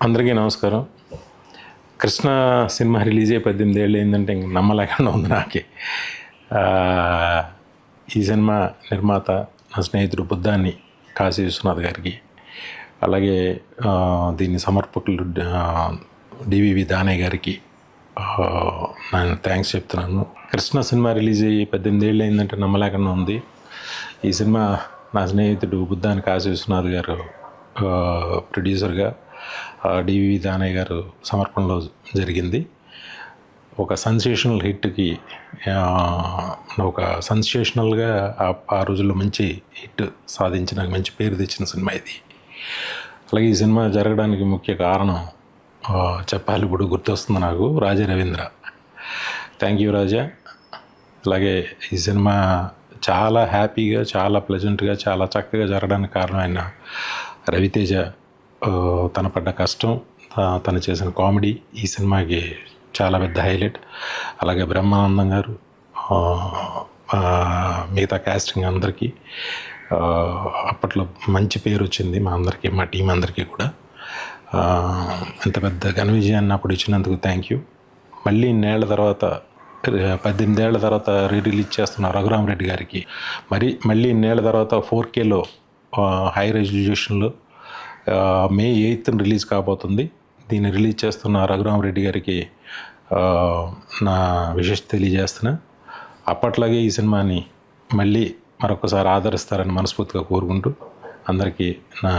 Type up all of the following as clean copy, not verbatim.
అందరికీ నమస్కారం. Krishna cinema release అయ్యి 18 ఏళ్ళు అయిందంటే ఇంక నమ్మలేకుండా ఉంది నాకే. ఈ సినిమా నిర్మాత నా స్నేహితుడు బుద్ధాని కాశీ విశ్వనాథ్ గారికి, అలాగే దీని సమర్పకులు డివివి దానయ్య గారికి నేను థ్యాంక్స్ చెప్తున్నాను. కృష్ణ సినిమా రిలీజ్ అయ్యి 18 ఏళ్ళు అయిందంటే నమ్మలేకుండా ఉంది. ఈ సినిమా నా స్నేహితుడు బుద్ధాని కాశీ విశ్వనాథ్ గారు ప్రొడ్యూసర్గా, డివివి దానయ్య గారు సమర్పణలో జరిగింది. ఒక సెన్సేషనల్ హిట్కి, ఒక సెన్సేషనల్గా ఆ రోజుల్లో మంచి హిట్ సాధించిన, మంచి పేరు తెచ్చిన సినిమా ఇది. అలాగే ఈ సినిమా జరగడానికి ముఖ్య కారణం చెప్పాలి, ఇప్పుడు గుర్తొస్తుంది నాకు, రాజా రవీంద్ర. థ్యాంక్ యూ రాజా. అలాగే ఈ సినిమా చాలా హ్యాపీగా, చాలా ప్లెజెంట్గా, చాలా చక్కగా జరగడానికి కారణమైన రవితేజ, తన పడ్డ కష్టం, తను చేసిన కామెడీ ఈ సినిమాకి చాలా పెద్ద హైలైట్. అలాగే బ్రహ్మానందం గారు, మిగతా కాస్టింగ్ అందరికీ అప్పట్లో మంచి పేరు వచ్చింది మా అందరికీ, మా టీం అందరికీ కూడా. ఇంత పెద్ద ఘన విజయాన్ని అప్పుడు ఇచ్చినందుకు థ్యాంక్ యూ. మళ్ళీ ఇన్నేళ్ల తర్వాత, 18 ఏళ్ల తర్వాత రిలీజ్ చేస్తున్న రఘురామరెడ్డి గారికి, మళ్ళీ ఇన్నేళ్ల తర్వాత 4Kలో హై రెజల్యూషన్లో May 8th రిలీజ్ కాబోతుంది. దీన్ని రిలీజ్ చేస్తున్న రఘురామరెడ్డి గారికి నా విషెస్ తెలియజేస్తున్నా. అప్పట్లాగే ఈ సినిమాని మళ్ళీ మరొకసారి ఆదరిస్తారని మనస్ఫూర్తిగా కోరుకుంటూ అందరికీ నా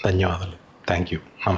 ధన్యవాదాలు. Thank you. నమస్తే.